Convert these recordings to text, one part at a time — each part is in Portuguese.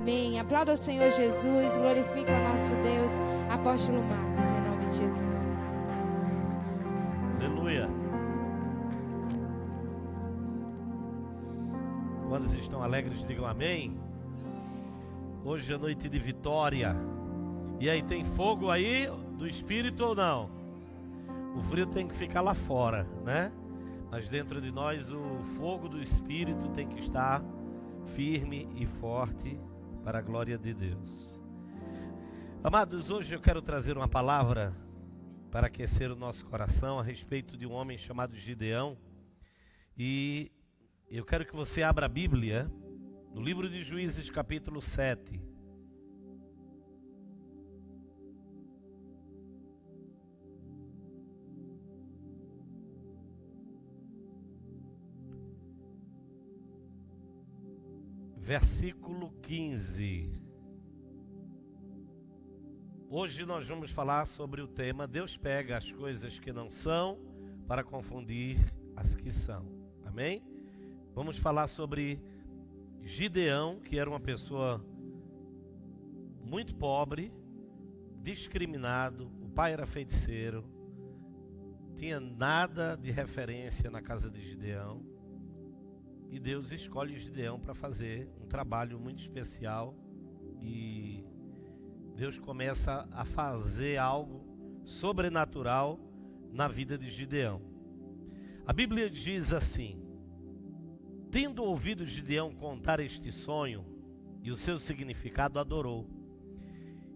Amém. Aplauda o Senhor Jesus, glorifica o nosso Deus. Apóstolo Marcos, em nome de Jesus. Aleluia. Quantos estão alegres, digam amém. Hoje é noite de vitória. E aí, tem fogo aí do Espírito ou não? O frio tem que ficar lá fora, né? Mas dentro de nós o fogo do Espírito tem que estar firme e forte para a glória de Deus. Amados, hoje eu quero trazer uma palavra para aquecer o nosso coração a respeito de um homem chamado Gideão. E eu quero que você abra a Bíblia no livro de Juízes, capítulo 7. Versículo 15. Hoje nós vamos falar sobre o tema Deus pega as coisas que não são para confundir as que são. Amém? Vamos falar sobre Gideão, que era uma pessoa muito pobre, discriminado, o pai era feiticeiro, tinha nada de referência na casa de Gideão. E Deus escolhe Gideão para fazer um trabalho muito especial. E Deus começa a fazer algo sobrenatural na vida de Gideão. A Bíblia diz assim: tendo ouvido Gideão contar este sonho e o seu significado, adorou.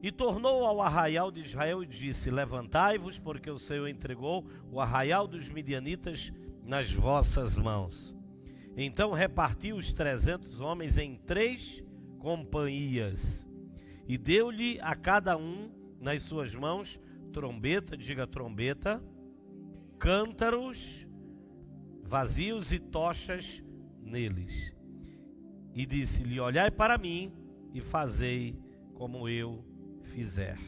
E tornou ao arraial de Israel e disse: levantai-vos, porque o Senhor entregou o arraial dos midianitas nas vossas mãos. Então repartiu os 300 homens em 3 companhias e deu-lhe a cada um nas suas mãos trombeta, diga trombeta, cântaros vazios e tochas neles. E disse-lhe: olhai para mim e fazei como eu fizer.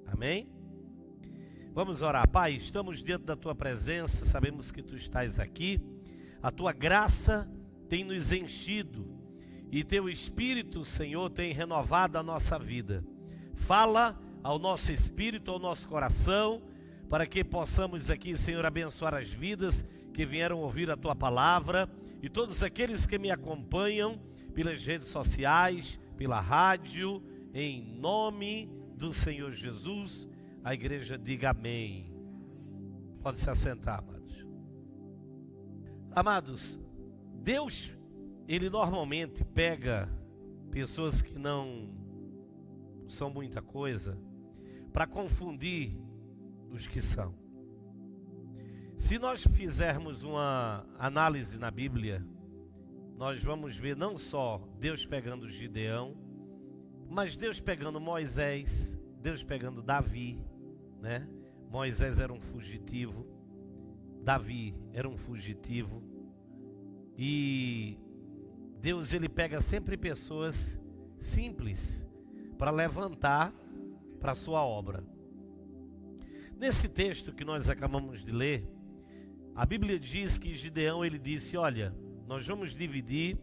Amém? Vamos orar. Pai, estamos diante da tua presença, sabemos que tu estás aqui. A tua graça tem nos enchido e teu Espírito, Senhor, tem renovado a nossa vida. Fala ao nosso espírito, ao nosso coração, para que possamos aqui, Senhor, abençoar as vidas que vieram ouvir a tua palavra e todos aqueles que me acompanham pelas redes sociais, pela rádio, em nome do Senhor Jesus. A igreja diga amém. Pode se assentar, amados. Amados, Deus, Ele normalmente pega pessoas que não são muita coisa para confundir os que são. Se nós fizermos uma análise na Bíblia, nós vamos ver não só Deus pegando Gideão, mas Deus pegando Moisés, Deus pegando Davi, né? Moisés era um fugitivo, Davi era um fugitivo. E Deus, ele pega sempre pessoas simples para levantar para a sua obra. Nesse texto que nós acabamos de ler, a Bíblia diz que Gideão, ele disse: olha, nós vamos dividir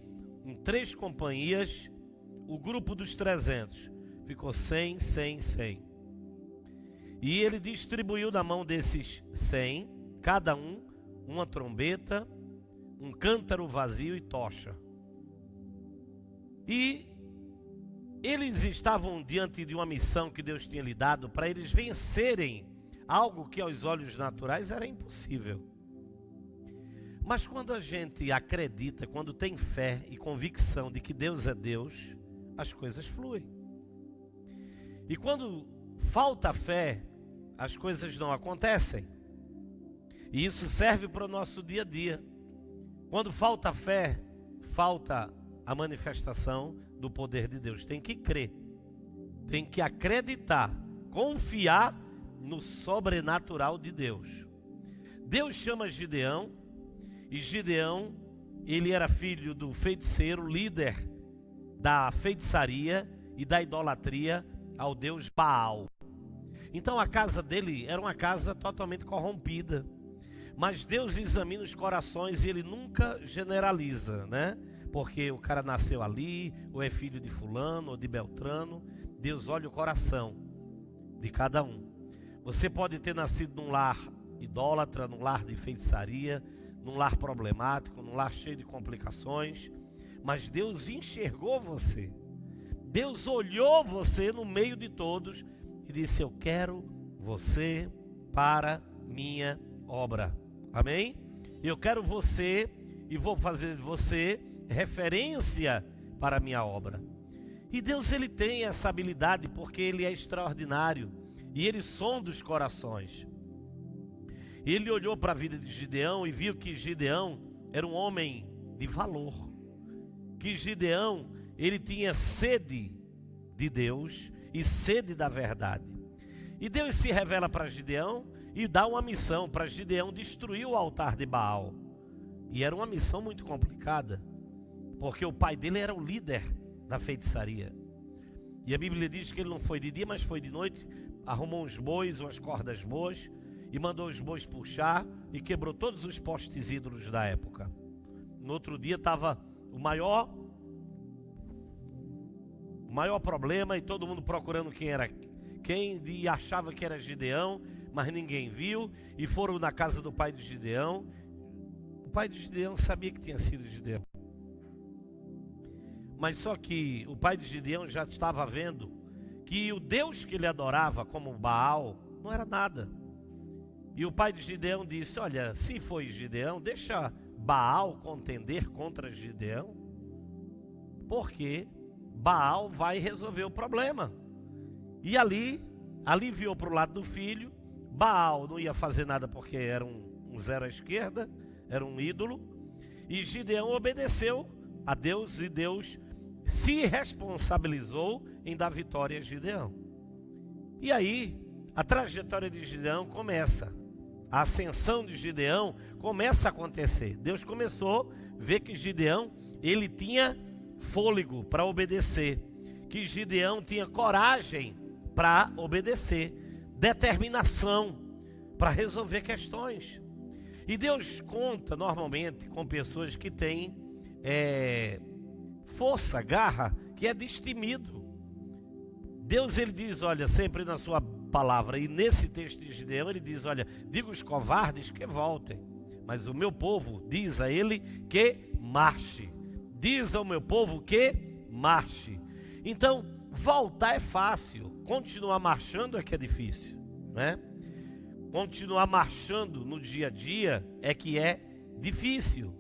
em 3 companhias o grupo dos 300. Ficou 100, 100, 100. E ele distribuiu na mão desses 100, cada um, uma trombeta, um cântaro vazio e tocha. E eles estavam diante de uma missão que Deus tinha lhe dado para eles vencerem algo que aos olhos naturais era impossível. Mas quando a gente acredita, quando tem fé e convicção de que Deus é Deus, as coisas fluem. E quando falta fé, as coisas não acontecem. E isso serve para o nosso dia a dia. Quando falta fé, falta a manifestação do poder de Deus. Tem que crer, tem que acreditar, confiar no sobrenatural de Deus. Deus chama Gideão, e Gideão, ele era filho do feiticeiro, líder da feitiçaria e da idolatria ao deus Baal. Então a casa dele era uma casa totalmente corrompida. Mas Deus examina os corações e Ele nunca generaliza, né? porque o cara nasceu ali, ou é filho de fulano ou de Beltrano. Deus olha o coração de cada um. Você pode ter nascido num lar idólatra, num lar de feitiçaria, num lar problemático, num lar cheio de complicações, mas Deus enxergou você. Deus olhou você no meio de todos e disse: eu quero você para minha obra. Amém? Eu quero você e vou fazer de você referência para a minha obra. E Deus, ele tem essa habilidade porque ele é extraordinário e ele sonda os corações. Ele olhou para a vida de Gideão e viu que Gideão era um homem de valor, que Gideão, ele tinha sede de Deus e sede da verdade. E Deus se revela para Gideão e dá uma missão para Gideão destruir o altar de Baal. E era uma missão muito complicada, porque o pai dele era o líder da feitiçaria. E a Bíblia diz que ele não foi de dia, mas foi de noite, arrumou uns bois, umas cordas boas, e mandou os bois puxar e quebrou todos os postes ídolos da época. No outro dia estava o maior problema e todo mundo procurando quem era quem, e achava que era Gideão, mas ninguém viu, e foram na casa do pai de Gideão. O pai de Gideão sabia que tinha sido Gideão, mas só que o pai de Gideão já estava vendo que o Deus que ele adorava como Baal não era nada. E o pai de Gideão disse: olha, se foi Gideão, deixa Baal contender contra Gideão, porque Baal vai resolver o problema. E ali enviou para o lado do filho. Baal não ia fazer nada porque era um zero à esquerda, era um ídolo. E Gideão obedeceu a Deus e Deus se responsabilizou em dar vitória a Gideão. E aí a trajetória de Gideão começa. A ascensão de Gideão começa a acontecer. Deus começou a ver que Gideão, ele tinha fôlego para obedecer, que Gideão tinha coragem para obedecer, determinação para resolver questões. E Deus conta normalmente com pessoas que têm força, garra, que é destemido. Deus, ele diz, olha, sempre na sua palavra, e nesse texto de Gideão ele diz: olha, diga os covardes que voltem, mas o meu povo, diz a ele, que marche. Diz ao meu povo que marche. Então, voltar é fácil, continuar marchando é que é difícil, né? Continuar marchando no dia a dia é que é difícil.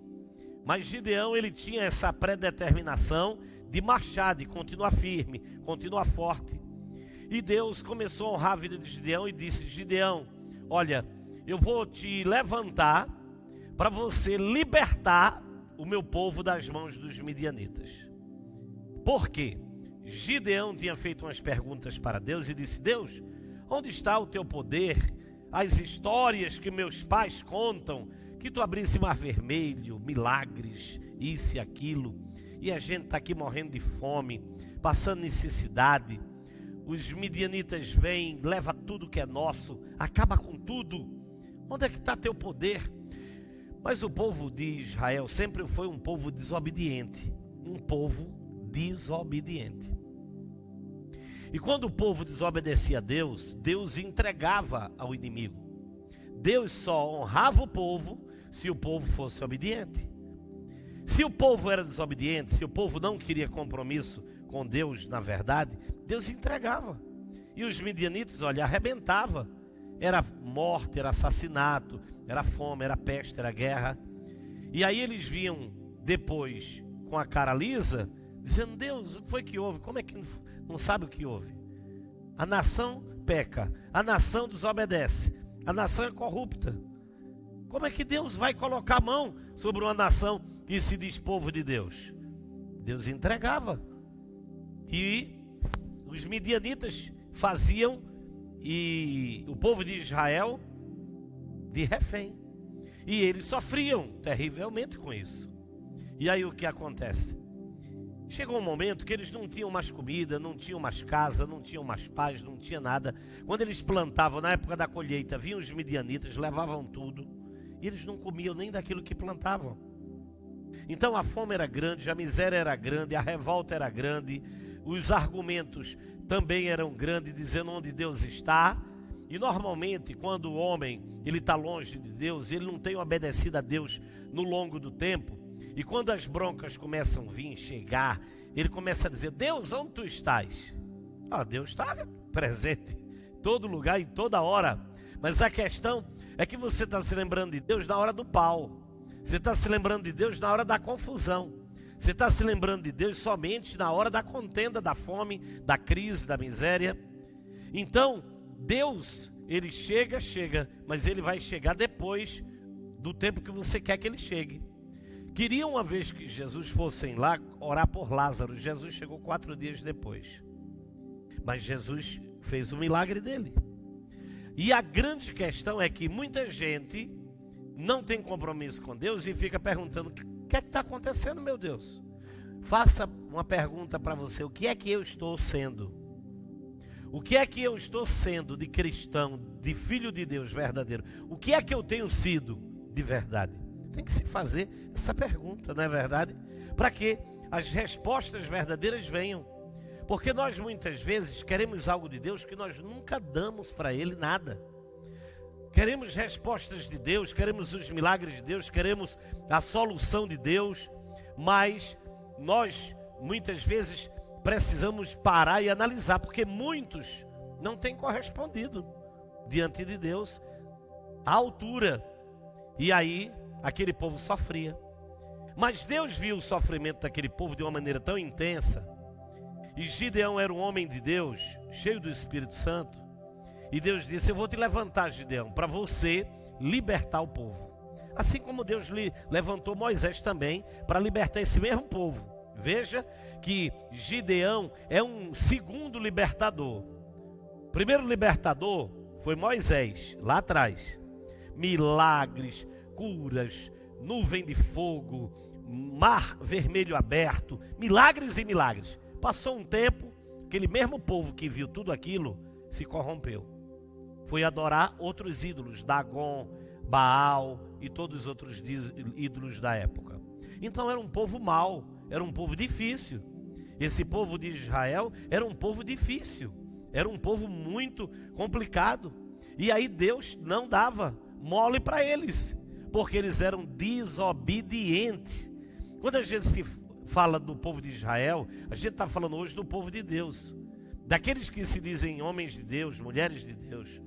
Mas Gideão, ele tinha essa predeterminação de marchar, de continuar firme, continuar forte. E Deus começou a honrar a vida de Gideão e disse: Gideão, olha, eu vou te levantar para você libertar o meu povo das mãos dos midianitas. Por quê? Gideão tinha feito umas perguntas para Deus e disse: Deus, onde está o teu poder? As histórias que meus pais contam, que tu abrisse mar vermelho, milagres, isso e aquilo, e a gente está aqui morrendo de fome, passando necessidade. Os midianitas vêm, leva tudo que é nosso, acaba com tudo. Onde é que está teu poder? Mas o povo de Israel sempre foi um povo desobediente. Um povo desobediente. E quando o povo desobedecia a Deus, Deus entregava ao inimigo. Deus só honrava o povo se o povo fosse obediente. Se o povo era desobediente, se o povo não queria compromisso com Deus, na verdade, Deus entregava. E os midianitas, olha, arrebentava. Era morte, era assassinato, era fome, era peste, era guerra. E aí eles vinham depois com a cara lisa, dizendo: Deus, o que foi que houve? Como é que não sabe o que houve? A nação peca, a nação desobedece, a nação é corrupta. Como é que Deus vai colocar a mão sobre uma nação que se diz povo de Deus? Deus entregava. E os midianitas faziam e o povo de Israel de refém. E eles sofriam terrivelmente com isso. E aí o que acontece? Chegou um momento que eles não tinham mais comida, não tinham mais casa, não tinham mais paz, não tinha nada. Quando eles plantavam, na época da colheita, vinham os midianitas, levavam tudo. E eles não comiam nem daquilo que plantavam. Então a fome era grande, a miséria era grande, a revolta era grande, os argumentos também eram grandes, dizendo onde Deus está. E normalmente quando o homem está longe de Deus, ele não tem obedecido a Deus no longo do tempo, e quando as broncas começam a vir, chegar, ele começa a dizer: Deus, onde tu estás? Deus está presente em todo lugar, em toda hora. Mas a questão é que você está se lembrando de Deus na hora do pau. Você está se lembrando de Deus na hora da confusão. Você está se lembrando de Deus somente na hora da contenda, da fome, da crise, da miséria. Então, Deus, ele chega, mas ele vai chegar depois do tempo que você quer que ele chegue. Queria uma vez que Jesus fosse lá orar por Lázaro. Jesus chegou 4 dias depois. Mas Jesus fez o milagre dele. E a grande questão é que muita gente não tem compromisso com Deus e fica perguntando: o que é que está acontecendo, meu Deus? Faça uma pergunta para você: o que é que eu estou sendo? O que é que eu estou sendo de cristão, de filho de Deus verdadeiro? O que é que eu tenho sido de verdade? Tem que se fazer essa pergunta, não é verdade? Para que as respostas verdadeiras venham. Porque nós muitas vezes queremos algo de Deus que nós nunca damos para Ele nada. Queremos respostas de Deus, queremos os milagres de Deus, queremos a solução de Deus, mas nós muitas vezes precisamos parar e analisar, porque muitos não têm correspondido diante de Deus à altura. E aí aquele povo sofria. Mas Deus viu o sofrimento daquele povo de uma maneira tão intensa. E Gideão era um homem de Deus, cheio do Espírito Santo. E Deus disse: eu vou te levantar, Gideão, para você libertar o povo. Assim como Deus levantou Moisés também para libertar esse mesmo povo. Veja que Gideão é um segundo libertador. O primeiro libertador foi Moisés, lá atrás. Milagres, curas, nuvem de fogo, mar vermelho aberto, milagres e milagres. Passou um tempo, aquele mesmo povo que viu tudo aquilo se corrompeu. Foi adorar outros ídolos, Dagon, Baal e todos os outros ídolos da época. Então era um povo mau, era um povo difícil. Esse povo de Israel era um povo difícil, era um povo muito complicado. E aí Deus não dava mole para eles, porque eles eram desobedientes. Quando a gente se fala do povo de Israel, a gente está falando hoje do povo de Deus, daqueles que se dizem homens de Deus, mulheres de Deus.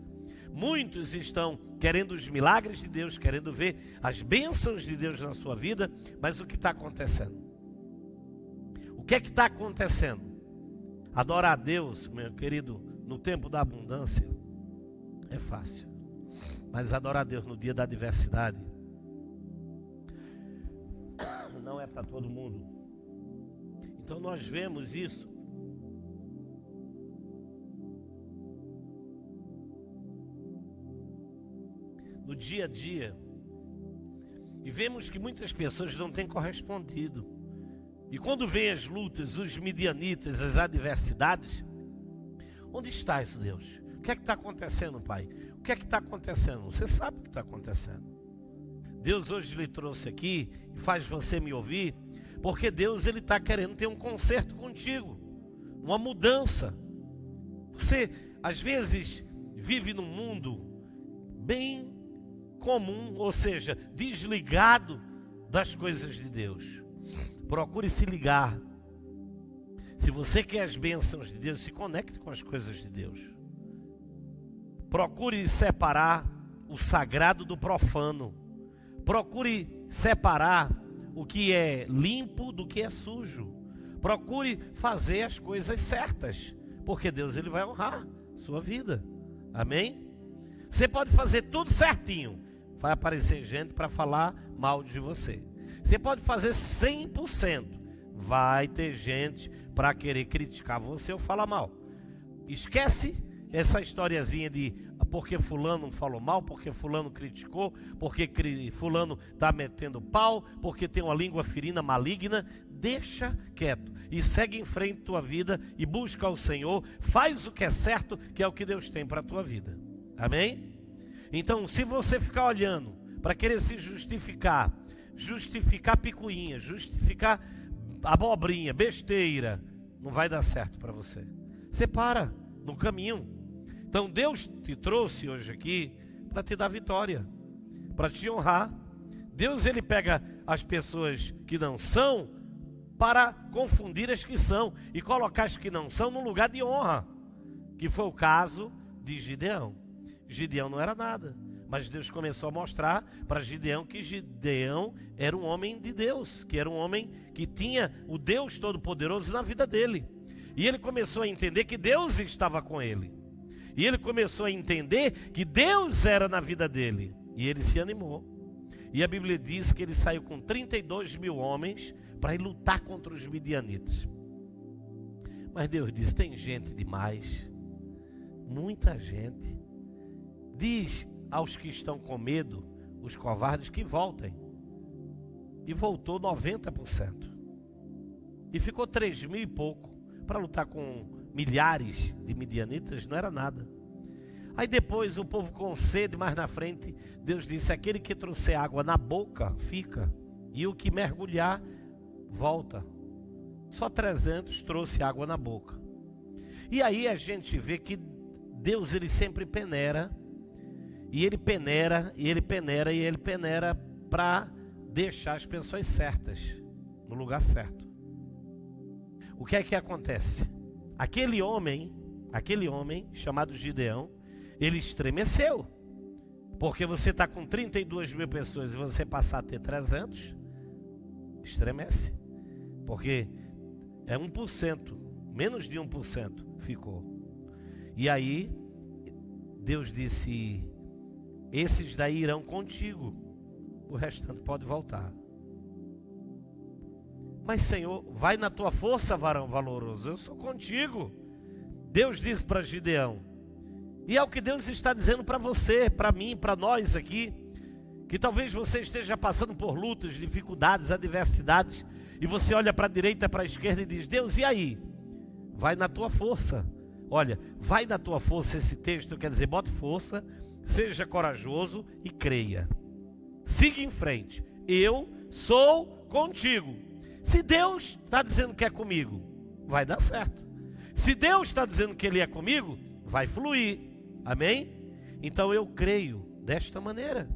Muitos estão querendo os milagres de Deus, querendo ver as bênçãos de Deus na sua vida, mas o que está acontecendo? O que é que está acontecendo? Adorar a Deus, meu querido, no tempo da abundância é fácil, mas adorar a Deus no dia da adversidade não é para todo mundo. Então nós vemos isso no dia a dia e vemos que muitas pessoas não têm correspondido. E quando vem as lutas, os midianitas, as adversidades, onde estás, Deus? O que é que está acontecendo, Pai? O que é que está acontecendo? Você sabe o que está acontecendo. Deus hoje lhe trouxe aqui e faz você me ouvir, porque Deus ele está querendo ter um conserto contigo, uma mudança. Você às vezes vive num mundo bem comum, ou seja, desligado das coisas de Deus. Procure se ligar. Se você quer as bênçãos de Deus, se conecte com as coisas de Deus. Procure separar o sagrado do profano. Procure separar o que é limpo do que é sujo. Procure fazer as coisas certas, porque Deus ele vai honrar sua vida. Amém? Você pode fazer tudo certinho, vai aparecer gente para falar mal de você. Você pode fazer 100%, vai ter gente para querer criticar você ou falar mal. Esquece essa historiazinha de porque fulano falou mal, porque fulano criticou, porque fulano está metendo pau, porque tem uma língua ferina maligna. Deixa quieto e segue em frente tua vida e busca o Senhor. Faz o que é certo, que é o que Deus tem para a tua vida. Amém? Então, se você ficar olhando para querer se justificar, justificar picuinha, justificar abobrinha, besteira, não vai dar certo para você. Você para no caminho. Então Deus te trouxe hoje aqui para te dar vitória, para te honrar. Deus, ele pega as pessoas que não são para confundir as que são e colocar as que não são no lugar de honra, que foi o caso de Gideão. Gideão não era nada, mas Deus começou a mostrar para Gideão que Gideão era um homem de Deus, que era um homem que tinha o Deus Todo-Poderoso na vida dele. E ele começou a entender que Deus estava com ele. E ele começou a entender que Deus era na vida dele. E ele se animou. E a Bíblia diz que ele saiu com 32 mil homens para ir lutar contra os midianitas. Mas Deus disse, tem gente demais, muita gente. Diz aos que estão com medo, os covardes, que voltem. E voltou 90%. E ficou 3 mil e pouco para lutar com milhares de midianitas, não era nada. Aí depois o povo com sede, mais na frente, Deus disse, aquele que trouxer água na boca, fica. E o que mergulhar, volta. Só 300 trouxe água na boca. E aí a gente vê que Deus, ele sempre peneira. E ele peneira, e ele peneira, e ele peneira para deixar as pessoas certas, no lugar certo. O que é que acontece? Aquele homem chamado Gideão, ele estremeceu. Porque você está com 32 mil pessoas e você passar a ter 300, estremece. Porque é 1%, menos de 1% ficou. E aí, Deus disse, esses daí irão contigo, o restante pode voltar. Mas Senhor, vai na tua força, varão valoroso, eu sou contigo. Deus disse para Gideão, e é o que Deus está dizendo para você, para mim, para nós aqui, que talvez você esteja passando por lutas, dificuldades, adversidades, e você olha para a direita, para a esquerda e diz, Deus, e aí? Vai na tua força. Olha, vai na tua força, esse texto quer dizer, bote força, seja corajoso e creia. Siga em frente, eu sou contigo. Se Deus está dizendo que é comigo, vai dar certo. Se Deus está dizendo que Ele é comigo, vai fluir. Amém? Então eu creio desta maneira.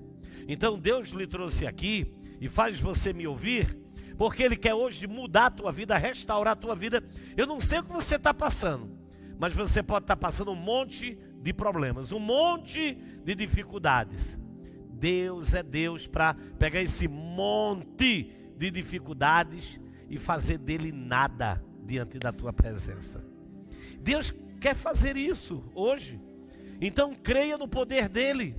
Então Deus lhe trouxe aqui e faz você me ouvir, porque Ele quer hoje mudar a tua vida, restaurar a tua vida. Eu não sei o que você está passando, mas você pode estar passando um monte de problemas, um monte de dificuldades. Deus é Deus para pegar esse monte de dificuldades e fazer dele nada diante da tua presença. Deus quer fazer isso hoje. Então creia no poder dele.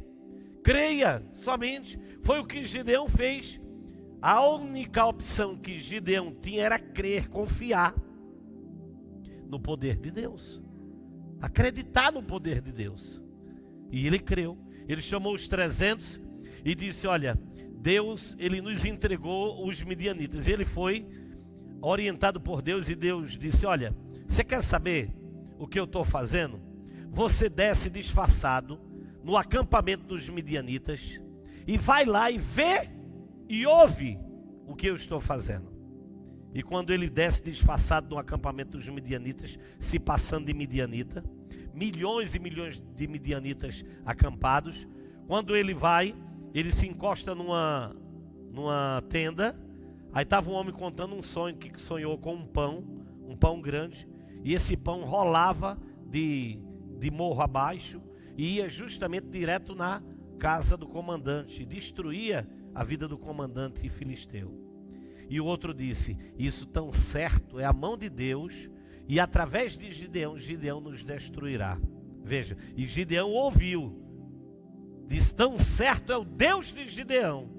Creia somente. Foi o que Gideão fez. A única opção que Gideão tinha era crer, confiar no poder de Deus. Acreditar no poder de Deus. E ele creu. Ele chamou os 300 e disse, olha, Deus, ele nos entregou os midianitas. Ele foi orientado por Deus e Deus disse, olha, você quer saber o que eu estou fazendo? Você desce disfarçado no acampamento dos midianitas e vai lá e vê e ouve o que eu estou fazendo. E quando ele desce disfarçado no acampamento dos midianitas, se passando de midianita, milhões e milhões de midianitas acampados, quando ele vai, ele se encosta numa tenda. Aí estava um homem contando um sonho que sonhou com um pão grande, e esse pão rolava de morro abaixo e ia justamente direto na casa do comandante, e destruía a vida do comandante filisteu. E o outro disse, isso tão certo é a mão de Deus, e através de Gideão, Gideão nos destruirá. Veja, e Gideão ouviu, disse, tão certo é o Deus de Gideão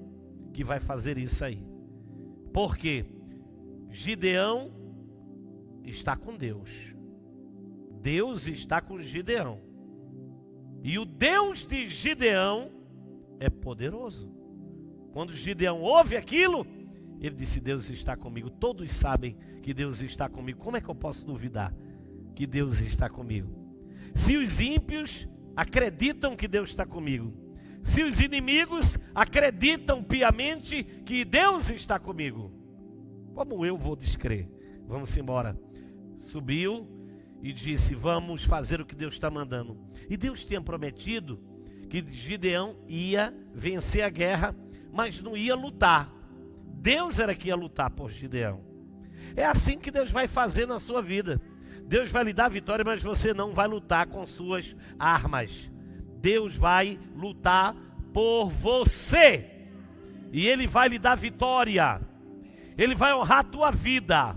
que vai fazer isso aí. Porque Gideão está com Deus. Deus está com Gideão. E o Deus de Gideão é poderoso. Quando Gideão ouve aquilo, ele disse, Deus está comigo. Todos sabem que Deus está comigo. Como é que eu posso duvidar que Deus está comigo? Se os ímpios acreditam que Deus está comigo, se os inimigos acreditam piamente que Deus está comigo, como eu vou descrer? Vamos embora. Subiu e disse: vamos fazer o que Deus está mandando. E Deus tinha prometido que Gideão ia vencer a guerra, mas não ia lutar. Deus era que ia lutar por Gideão. É assim que Deus vai fazer na sua vida. Deus vai lhe dar vitória, mas você não vai lutar com suas armas. Deus vai lutar por você. E Ele vai lhe dar vitória. Ele vai honrar a tua vida.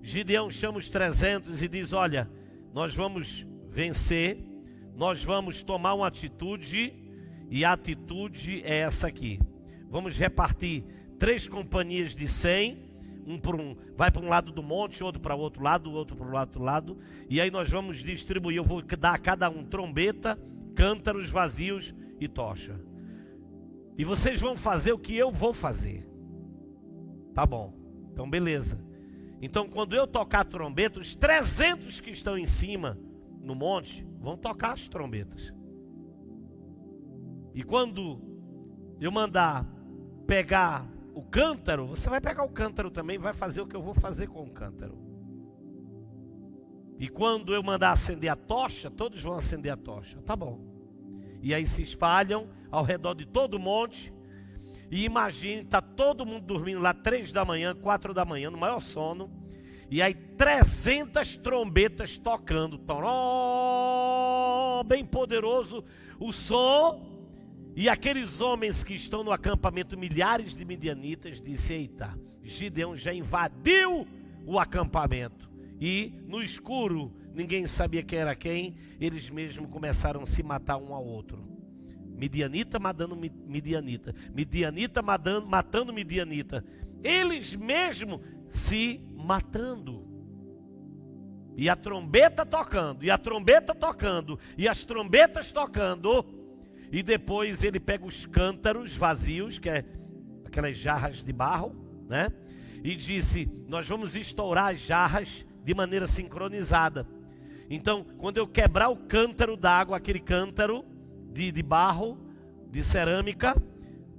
Gideão chama os 300 e diz: olha, nós vamos vencer, nós vamos tomar uma atitude, e a atitude é essa aqui. Vamos repartir 3 companhias de 100, vai para um lado do monte, outro para o outro lado, outro para o outro lado, e aí nós vamos distribuir. Eu vou dar a cada um trombeta, cântaros vazios e tocha. E vocês vão fazer o que eu vou fazer. Tá bom, então beleza. Então quando eu tocar a trombeta, os 300 que estão em cima no monte vão tocar as trombetas. E quando eu mandar pegar o cântaro, você vai pegar o cântaro também, vai fazer o que eu vou fazer com o cântaro. E quando eu mandar acender a tocha, todos vão acender a tocha. Tá bom. E aí se espalham ao redor de todo o monte. E imagine, está todo mundo dormindo lá 3 da manhã, 4 da manhã, no maior sono. E aí 300 trombetas tocando. Bem poderoso o som. E aqueles homens que estão no acampamento, milhares de midianitas, disse: eita, Gideão já invadiu o acampamento. E no escuro, ninguém sabia quem era quem. Eles mesmos começaram a se matar um ao outro. Midianita matando midianita, midianita matando midianita, eles mesmos se matando. E a trombeta tocando, e a trombeta tocando, e as trombetas tocando. E depois ele pega os cântaros vazios, que é aquelas jarras de barro, né? E disse: nós vamos estourar as jarras de maneira sincronizada. Então, quando eu quebrar o cântaro d'água, aquele cântaro de barro, de cerâmica,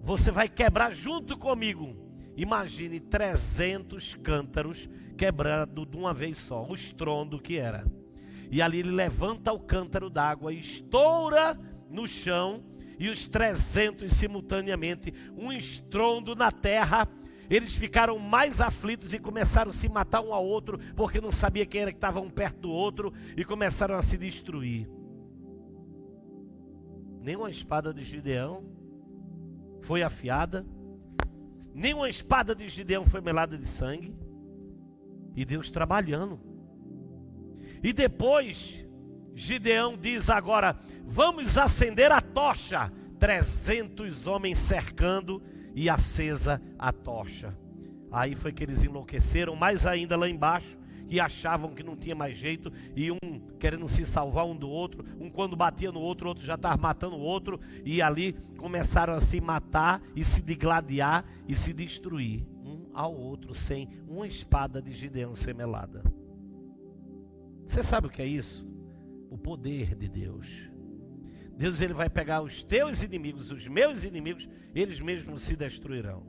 você vai quebrar junto comigo. Imagine 300 cântaros quebrando de uma vez só, o estrondo que era. E ali ele levanta o cântaro d'água e estoura no chão, e os 300 simultaneamente, um estrondo na terra. Eles ficaram mais aflitos e começaram a se matar um ao outro, porque não sabia quem era que estava um perto do outro, e começaram a se destruir. Nenhuma espada de Gideão foi afiada, nenhuma espada de Gideão foi melada de sangue, e Deus trabalhando. E depois Gideão diz agora: vamos acender a tocha. 300 homens cercando e acesa a tocha. Aí foi que eles enlouqueceram mais ainda lá embaixo, e achavam que não tinha mais jeito, e um querendo se salvar um do outro, um quando batia no outro, o outro já estava matando o outro, e ali começaram a se matar e se digladiar e se destruir um ao outro, sem uma espada de Gideão ser melada. Você sabe o que é isso? O poder de Deus. Deus, ele vai pegar os teus inimigos, os meus inimigos, eles mesmos se destruirão.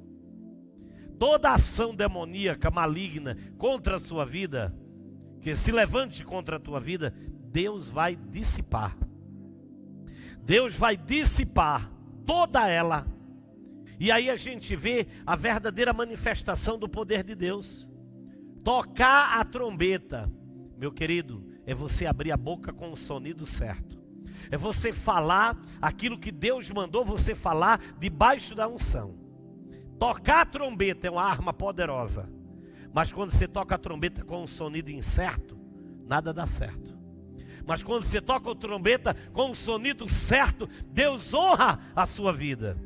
Toda ação demoníaca, maligna contra a sua vida, que se levante contra a tua vida, Deus vai dissipar. Deus vai dissipar toda ela. E aí a gente vê a verdadeira manifestação do poder de Deus. Tocar a trombeta, meu querido, é você abrir a boca com o sonido certo. É você falar aquilo que Deus mandou você falar debaixo da unção. Tocar a trombeta é uma arma poderosa, mas quando você toca a trombeta com um sonido incerto, nada dá certo. Mas quando você toca a trombeta com um sonido certo, Deus honra a sua vida.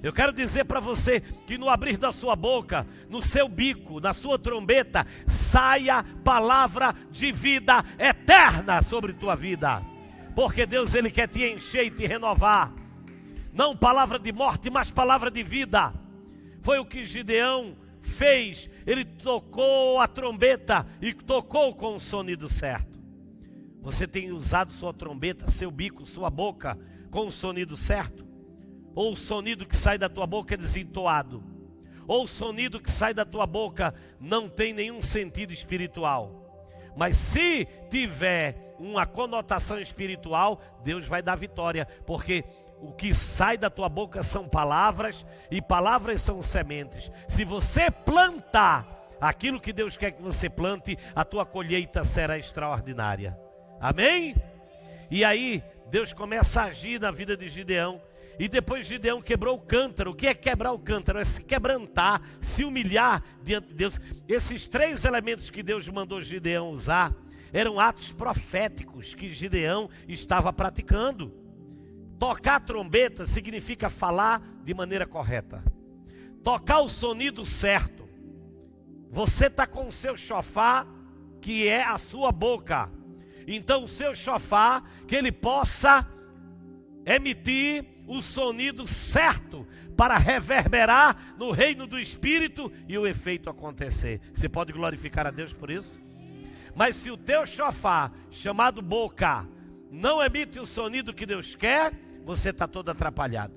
Eu quero dizer para você que no abrir da sua boca, no seu bico, na sua trombeta, saia palavra de vida eterna sobre tua vida. Porque Deus, ele quer te encher e te renovar. Não palavra de morte, mas palavra de vida. Foi o que Gideão fez. Ele tocou a trombeta e tocou com o sonido certo. Você tem usado sua trombeta, seu bico, sua boca com o sonido certo? Ou o sonido que sai da tua boca é desentoado? Ou o sonido que sai da tua boca não tem nenhum sentido espiritual? Mas se tiver uma conotação espiritual, Deus vai dar vitória, porque o que sai da tua boca são palavras, e palavras são sementes. Se você plantar aquilo que Deus quer que você plante, a tua colheita será extraordinária. Amém? E aí Deus começa a agir na vida de Gideão. E depois Gideão quebrou o cântaro. O que é quebrar o cântaro? É se quebrantar, se humilhar diante de Deus. Esses 3 elementos que Deus mandou Gideão usar eram atos proféticos que Gideão estava praticando. Tocar a trombeta significa falar de maneira correta. Tocar o sonido certo. Você está com o seu chofar, que é a sua boca. Então o seu chofar, que ele possa emitir o sonido certo para reverberar no reino do Espírito e o efeito acontecer. Você pode glorificar a Deus por isso? Mas se o teu chofar, chamado boca, não emite o sonido que Deus quer, você está todo atrapalhado.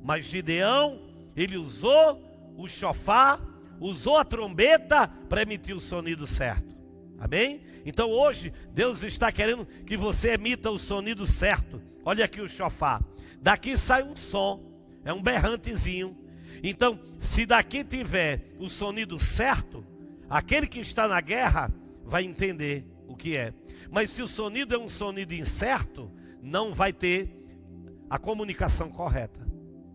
Mas Gideão, ele usou o chofar, usou a trombeta para emitir o sonido certo. Amém? Então hoje Deus está querendo que você emita o sonido certo. Olha aqui o chofar. Daqui sai um som, é um berrantezinho. Então, se daqui tiver o sonido certo, aquele que está na guerra vai entender o que é. Mas se o sonido é um sonido incerto, não vai ter a comunicação correta,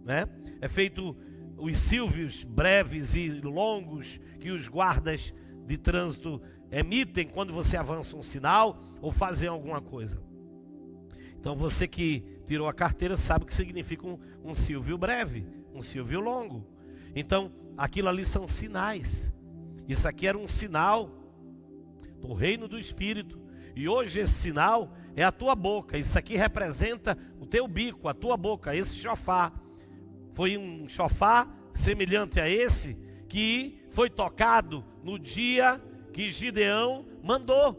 né? É feito os silvios breves e longos que os guardas de trânsito emitem quando você avança um sinal ou fazem alguma coisa. Então você que tirou a carteira sabe o que significa um silvio breve, um silvio longo. Então aquilo ali são sinais. Isso aqui era um sinal do reino do Espírito. E hoje esse sinal é a tua boca. Isso aqui representa o teu bico, a tua boca, esse chofar. Foi um chofar semelhante a esse que foi tocado no dia que Gideão mandou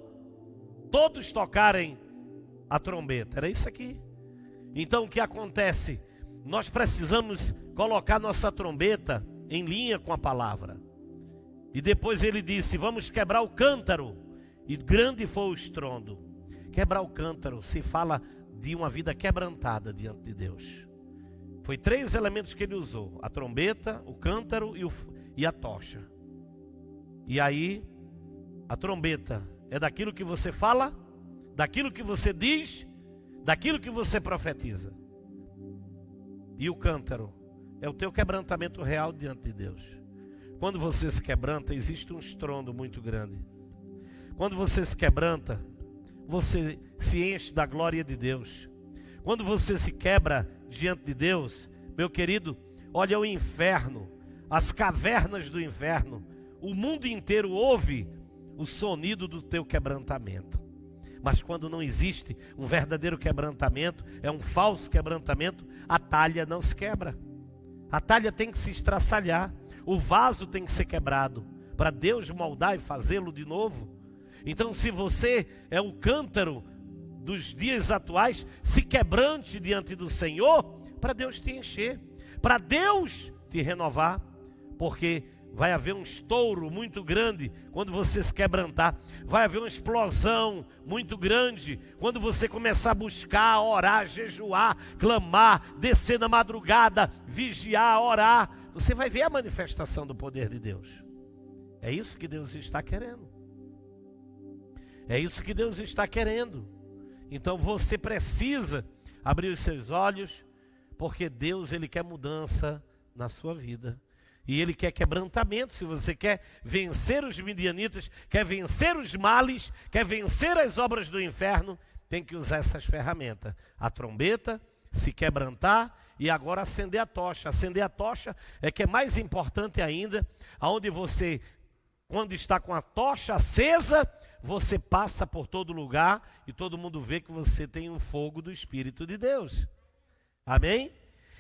todos tocarem a trombeta. Era isso aqui. Então o que acontece? Nós precisamos colocar nossa trombeta em linha com a palavra. E depois ele disse: vamos quebrar o cântaro. E grande foi o estrondo. Quebrar o cântaro se fala de uma vida quebrantada diante de Deus. Foi 3 elementos que ele usou: a trombeta, o cântaro e a tocha. E aí a trombeta é daquilo que você fala, daquilo que você diz, daquilo que você profetiza. E o cântaro é o teu quebrantamento real diante de Deus. Quando você se quebranta, existe um estrondo muito grande. Quando você se quebranta, você se enche da glória de Deus. Quando você se quebra diante de Deus, meu querido, olha o inferno, as cavernas do inferno, o mundo inteiro ouve o sonido do teu quebrantamento. Mas quando não existe um verdadeiro quebrantamento, é um falso quebrantamento, a talha não se quebra. A talha tem que se estraçalhar, o vaso tem que ser quebrado, para Deus moldar e fazê-lo de novo. Então, se você é o cântaro dos dias atuais, se quebrante diante do Senhor, para Deus te encher, para Deus te renovar, porque vai haver um estouro muito grande quando você se quebrantar. Vai haver uma explosão muito grande quando você começar a buscar, orar, jejuar, clamar, descer na madrugada, vigiar, orar. Você vai ver a manifestação do poder de Deus. É isso que Deus está querendo. É isso que Deus está querendo. Então você precisa abrir os seus olhos, porque Deus, Ele quer mudança na sua vida. E Ele quer quebrantamento. Se você quer vencer os midianitas, quer vencer os males, quer vencer as obras do inferno, tem que usar essas ferramentas. A trombeta, se quebrantar e agora acender a tocha. Acender a tocha é que é mais importante ainda, aonde você, quando está com a tocha acesa, você passa por todo lugar e todo mundo vê que você tem um fogo do Espírito de Deus. Amém?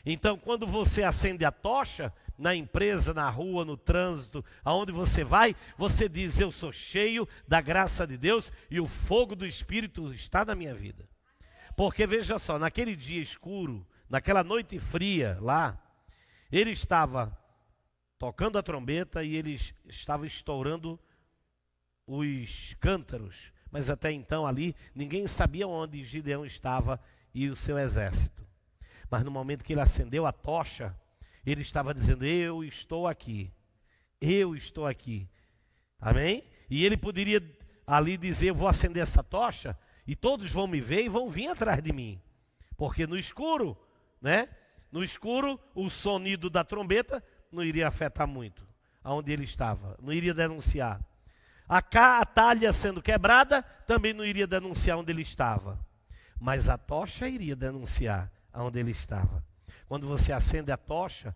Então, quando você acende a tocha, na empresa, na rua, no trânsito, aonde você vai, você diz: eu sou cheio da graça de Deus e o fogo do Espírito está na minha vida. Porque veja só, naquele dia escuro, naquela noite fria lá, ele estava tocando a trombeta e ele estava estourando os cântaros. Mas até então ali, ninguém sabia onde Gideão estava e o seu exército. Mas no momento que ele acendeu a tocha, ele estava dizendo: eu estou aqui, eu estou aqui. Amém? E ele poderia ali dizer: eu vou acender essa tocha e todos vão me ver e vão vir atrás de mim. Porque no escuro, né? No escuro, o sonido da trombeta não iria afetar muito aonde ele estava, não iria denunciar. A talha sendo quebrada também não iria denunciar onde ele estava. Mas a tocha iria denunciar aonde ele estava. Quando você acende a tocha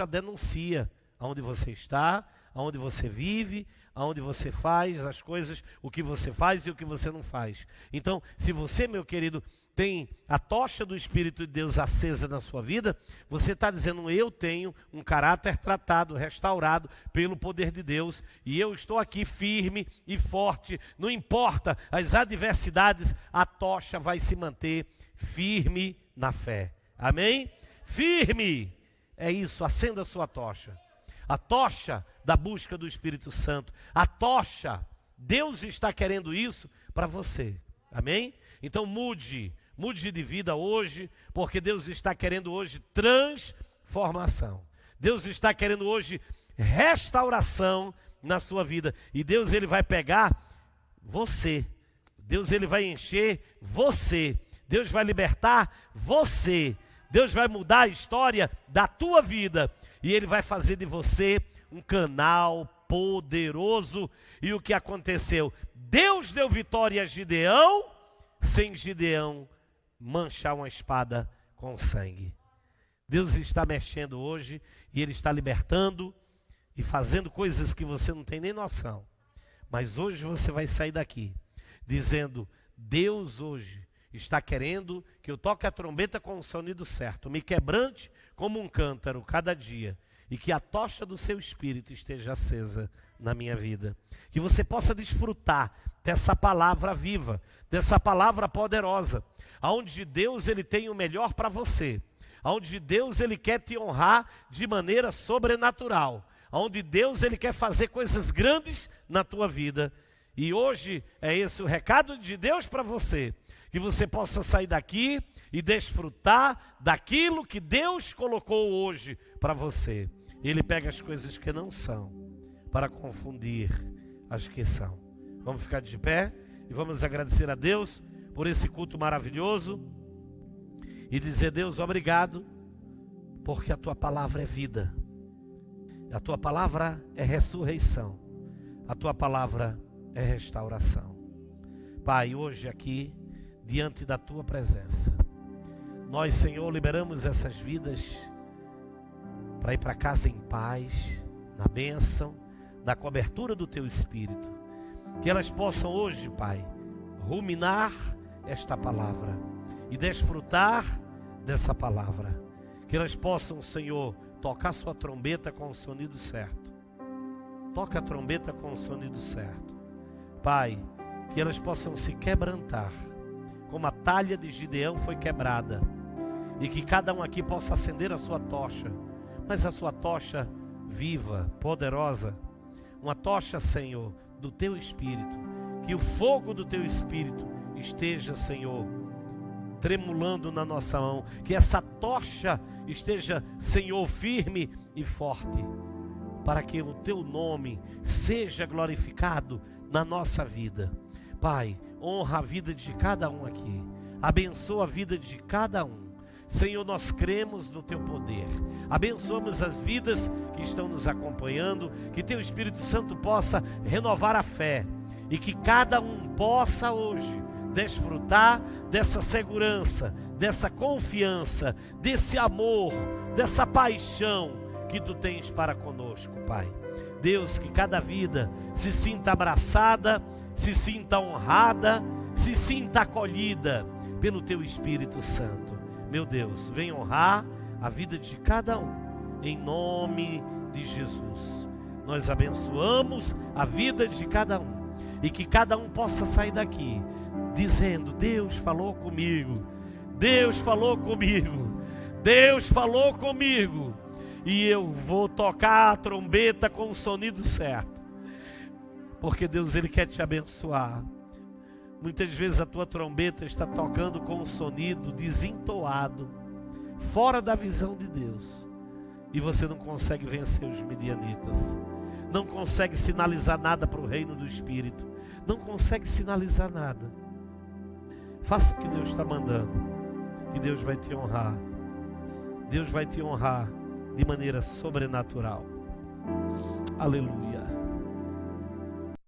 denuncia aonde você está, aonde você vive, aonde você faz as coisas, o que você faz e o que você não faz. Então, se você, meu querido, tem a tocha do Espírito de Deus acesa na sua vida, você está dizendo: eu tenho um caráter tratado, restaurado pelo poder de Deus, e eu estou aqui firme e forte, não importa as adversidades, a tocha vai se manter firme na fé. Amém? Firme! É isso, acenda a sua tocha. A tocha da busca do Espírito Santo. A tocha, Deus está querendo isso para você. Amém? Então mude de vida hoje, porque Deus está querendo hoje transformação. Deus está querendo hoje restauração na sua vida. E Deus, ele vai pegar você. Deus, ele vai encher você. Deus vai libertar você. Deus vai mudar a história da tua vida. E ele vai fazer de você um canal poderoso. E o que aconteceu? Deus deu vitória a Gideão, sem Gideão manchar uma espada com sangue. Deus está mexendo hoje e ele está libertando e fazendo coisas que você não tem nem noção. Mas hoje você vai sair daqui dizendo: Deus hoje está querendo que eu toque a trombeta com o sonido certo, me quebrante como um cântaro cada dia, e que a tocha do seu Espírito esteja acesa na minha vida. Que você possa desfrutar dessa palavra viva, dessa palavra poderosa, aonde Deus, ele tem o melhor para você, aonde Deus, ele quer te honrar de maneira sobrenatural, aonde Deus, ele quer fazer coisas grandes na tua vida. E hoje é esse o recado de Deus para você, que você possa sair daqui e desfrutar daquilo que Deus colocou hoje para você. Ele pega as coisas que não são para confundir as que são. Vamos ficar de pé e vamos agradecer a Deus por esse culto maravilhoso e dizer: Deus, obrigado, porque a tua palavra é vida, a tua palavra é ressurreição, a tua palavra é restauração. Pai, hoje aqui, diante da tua presença, nós, Senhor, liberamos essas vidas para ir para casa em paz, na bênção, na cobertura do teu Espírito. Que elas possam hoje, Pai, ruminar esta palavra e desfrutar dessa palavra. Que elas possam, Senhor, tocar sua trombeta com o sonido certo. Toca a trombeta com o sonido certo. Pai, que elas possam se quebrantar, como a talha de Gideão foi quebrada, e que cada um aqui possa acender a sua tocha, mas a sua tocha viva, poderosa, uma tocha, Senhor, do teu Espírito, que o fogo do teu Espírito esteja, Senhor, tremulando na nossa mão, que essa tocha esteja, Senhor, firme e forte, para que o teu nome seja glorificado na nossa vida. Pai, honra a vida de cada um aqui, abençoa a vida de cada um. Senhor, nós cremos no teu poder, abençoamos as vidas que estão nos acompanhando, que teu Espírito Santo possa renovar a fé, e que cada um possa hoje desfrutar dessa segurança, dessa confiança, desse amor, dessa paixão que tu tens para conosco, Pai. Deus, que cada vida se sinta abraçada, se sinta honrada, se sinta acolhida pelo teu Espírito Santo. Meu Deus, vem honrar a vida de cada um, em nome de Jesus. Nós abençoamos a vida de cada um e que cada um possa sair daqui dizendo: Deus falou comigo, Deus falou comigo, Deus falou comigo, e eu vou tocar a trombeta com o sonido certo, porque Deus, Ele quer te abençoar. Muitas vezes a tua trombeta está tocando com um sonido desentoado, fora da visão de Deus, e você não consegue vencer os midianitas, não consegue sinalizar nada para o reino do Espírito, não consegue sinalizar nada. Faça o que Deus está mandando, que Deus vai te honrar. Deus vai te honrar de maneira sobrenatural. Aleluia.